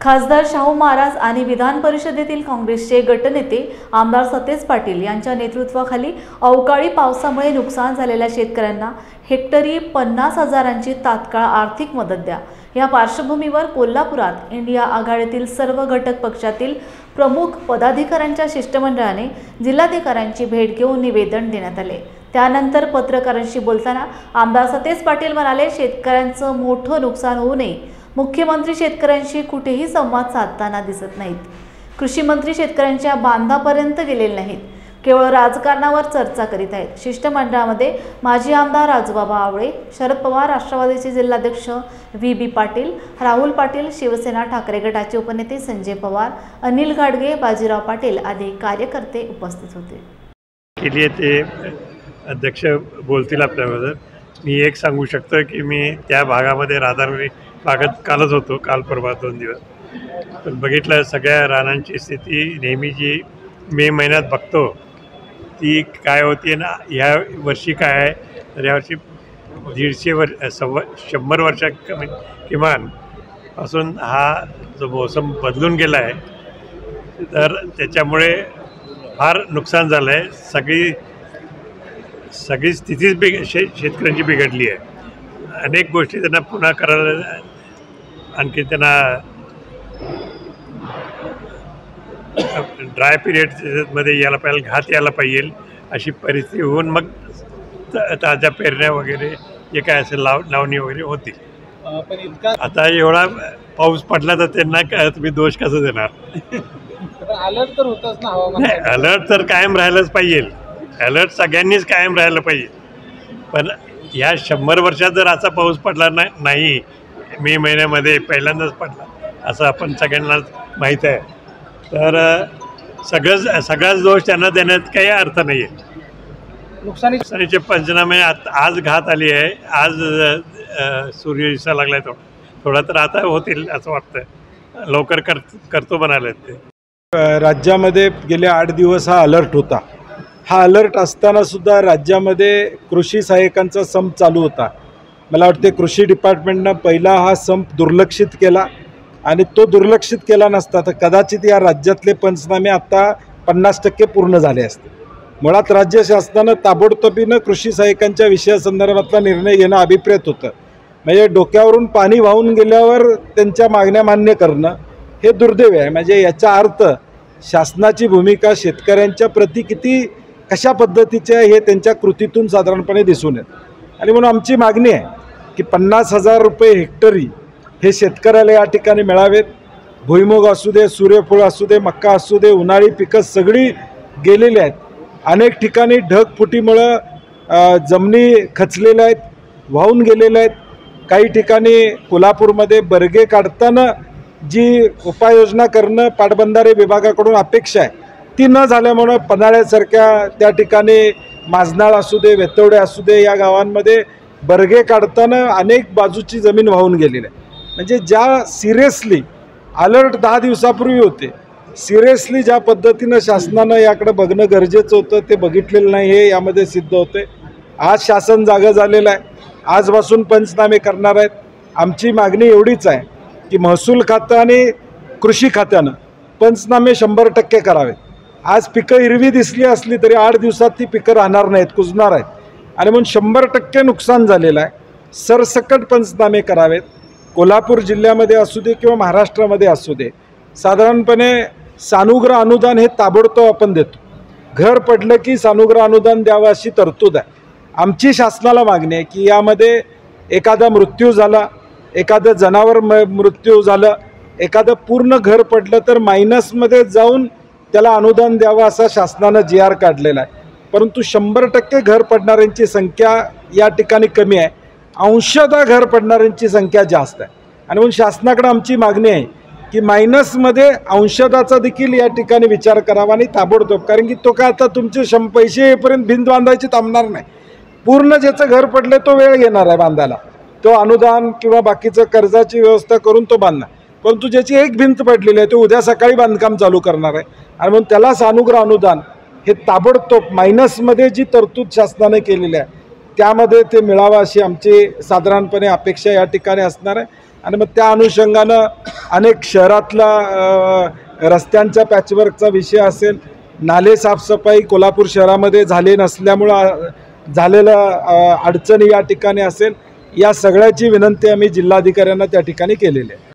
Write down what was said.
खासदार शाहू महाराज आणि विधान परिषदेतील काँग्रेसचे गटनेते आमदार सतेज पाटील यांच्या नेतृत्वाखाली अवकाळी पावसामुळे नुकसान झालेल्या शेतकऱ्यांना हेक्टरी 50,000ची तात्काळ आर्थिक मदत द्या या पार्श्वभूमीवर कोल्हापुरात इंडिया आघाडीतील सर्व घटक पक्षातील प्रमुख पदाधिकाऱ्यांच्या शिष्टमंडळाने जिल्हाधिकाऱ्यांची भेट घेऊन निवेदन देण्यात आले। त्यानंतर पत्रकारांशी बोलताना आमदार सतेज पाटील म्हणाले, शेतकऱ्यांचं मोठं नुकसान होऊ नये, मुख्यमंत्री शेतकऱ्यांशी कुठेही संवाद साधताना दिसत नाहीत। कृषी मंत्री शेतकऱ्यांच्या बांधापर्यंत गेलेले नाहीत, केवळ राजकारणावर चर्चा करीत आहेत। शिष्टमंडळामध्ये माजी आमदार राजूबाबा आवळे, शरद पवार, राष्ट्रवादीचे जिल्हाध्यक्ष व्ही.बी. पाटील, राहुल पाटील, शिवसेना ठाकरे गटाचे उपनेते संजय पवार, अनिल गाडगे, बाजीराव पाटील आदी कार्यकर्ते उपस्थित होते। केली ते अध्यक्ष बोलतील आपल्याबद्दल। मी एक सांगू शकतो की मी त्या भागामध्ये राधानगरी भागात कालच होतो, काल परवा 2 दिवस, पण बघितलं सगळ्या रानांची स्थिती नेहमी जी मे महिन्यात बघतो ती काय होती ना, ह्या वर्षी काय आहे तर यावर्षी 100 वर्षा किमान पासून हा जो मोसम बदलून गेला आहे, तर त्याच्यामुळे फार नुकसान झालं आहे। सगळी स्थितीच शेतकऱ्यांची बिघडली आहे। अनेक गोष्टी त्यांना पुन्हा करायला, आणखी त्यांना ड्राय पिरियडमध्ये यायला पाहिजे, घात यायला पाहिजे अशी परिस्थिती होऊन मग ताज्या पेरण्या वगैरे जे काय असेल लावणी वगैरे होती। आता एवढा पाऊस पडला तर त्यांना काय तुम्ही दोष कसं देणार? अलर्ट तर होतच ना हवामान। अलर्ट तर कायम राहिलंच पाहिजे, अलर्ट सगळ्यांनीच कायम राहिलं पाहिजे, पण या 100 वर्षात जर असा पाऊस पडला नाही, मे महिन्यामध्ये पहिल्यांदाच पडला असं आपण सगळ्यांना माहीत आहे, तर सगळाच दोष त्यांना देण्यात काही अर्थ नाही आहे। नुकसानीचे पंचनामे आज घात आली आहे, आज सूर्य दिसायला लागला आहे, थोडा तर आता होतील असं वाटतं, लवकर करतो म्हणाले ते। राज्यामध्ये गेले 8 दिवस हा अलर्ट होता। हा अलर्ट असताना सुद्धा राज्यामध्ये कृषी सहाय्यकांचा संप चालू होता। मला वाटते कृषी डिपार्टमेंटनं पहिला हा संप दुर्लक्षित केला, आणि तो दुर्लक्षित केला नसता तर कदाचित या राज्यातले पंचनामे आता 50% पूर्ण झाले असते। मुळात राज्य शासनानं ताबडतोबीनं कृषी सहाय्यकांच्या विषयासंदर्भातला निर्णय घेणं अभिप्रेत होतं। म्हणजे डोक्यावरून पाणी वाहून गेल्यावर त्यांच्या मागण्या मान्य करणं हे दुर्दैव आहे। म्हणजे याचा अर्थ शासनाची भूमिका शेतकऱ्यांच्या प्रति कशा पद्धतीचे आहे हे त्यांच्या कृतीतून साधारणपणे दिसून येतं। आणि म्हणून आमची मागणी आहे की 50,000 रुपये हेक्टरी हे शेतकऱ्याला या ठिकाणी मिळावेत। भुईमुग असू दे, सूर्यफूल असू दे, मक्का असू दे, उन्हाळी पिकं सगळी गेलेली आहेत। अनेक ठिकाणी ढगफुटीमुळं जमिनी खचलेल्या आहेत, वाहून गेलेल्या आहेत। काही ठिकाणी कोल्हापूरमध्ये बर्गे काढताना जी उपाययोजना करणं पाटबंधारे विभागाकडून अपेक्षा आहे ती न झाल्यामुळं पन्हाळ्यासारख्या त्या ठिकाणी माजनाळ असू दे, वेतवडे असू दे, या गावांमध्ये बर्गे काढताना अनेक बाजूची जमीन वाहून गेलेली आहे। म्हणजे ज्या सिरियसली अलर्ट 10 दिवसापूर्वी होते, सिरियसली ज्या पद्धतीनं शासनानं याकडे बघणं गरजेचं होतं ते बघितलेलं नाही, हे यामध्ये सिद्ध होते। आज शासन जागं झालेलं आहे, आजपासून पंचनामे करणार आहेत। आमची मागणी एवढीच आहे की महसूल खातं आणि कृषी खात्यानं पंचनामे 100% करावेत। आज पिकं हिरवी दिसली असली तरी 8 दिवसात ती पिकं राहणार नाहीत, कुजणार आहेत, आणि म्हणून 100% नुकसान झालेलं आहे। सरसकट पंचनामे करावेत। कोल्हापूर जिल्ह्यामध्ये असू दे किंवा महाराष्ट्रामध्ये असू दे, साधारणपणे सानुग्रह अनुदान हे ताबडतोब आपण देतो। घर पडलं की सानुग्रह अनुदान द्यावं अशी तरतूद आहे। आमची शासनाला मागणी आहे की यामध्ये एखादा मृत्यू झाला, एखादं जनावर मृत्यू झालं, एखादं पूर्ण घर पडलं तर मायनसमध्ये जाऊन त्याला अनुदान द्यावं असा शासनानं GR काढलेला आहे। परंतु 100% घर पडणाऱ्यांची संख्या या ठिकाणी कमी आहे, अंशतः घर पडणाऱ्यांची संख्या जास्त आहे। आणि म्हणून शासनाकडे आमची मागणी आहे की मायनसमध्ये अंशताचा देखील या ठिकाणी विचार करावा आणि ताबडतोब, कारण की तो काय आता तुमचे पैसे येईपर्यंत भिंत बांधायची थांबणार नाही। पूर्ण ज्याचं घर पडले तो वेळ घेणार आहे बांधायला, तो अनुदान किंवा बाकीचं कर्जाची व्यवस्था करून तो बांधणार, परंतु ज्याची एक भिंत पडलेली आहे तो उद्या सकाळी बांधकाम चालू करणार आहे। आणि म्हणून त्याला सानुग्रह अनुदान हे ताबडतोब मायनसमध्ये जी तरतूद शासनाने केलेली आहे त्यामध्ये ते मिळावं अशी आमची साधारणपणे अपेक्षा या ठिकाणी असणार आहे। आणि मग त्या अनुषंगानं अनेक शहरातला रस्त्यांच्या पॅचवर्कचा विषय असेल, नाले साफसफाई कोल्हापूर शहरामध्ये झाले नसल्यामुळं झालेलं अडचणी या ठिकाणी असेल, या सगळ्याची विनंती आम्ही जिल्हाधिकाऱ्यांना त्या ठिकाणी केलेली आहे.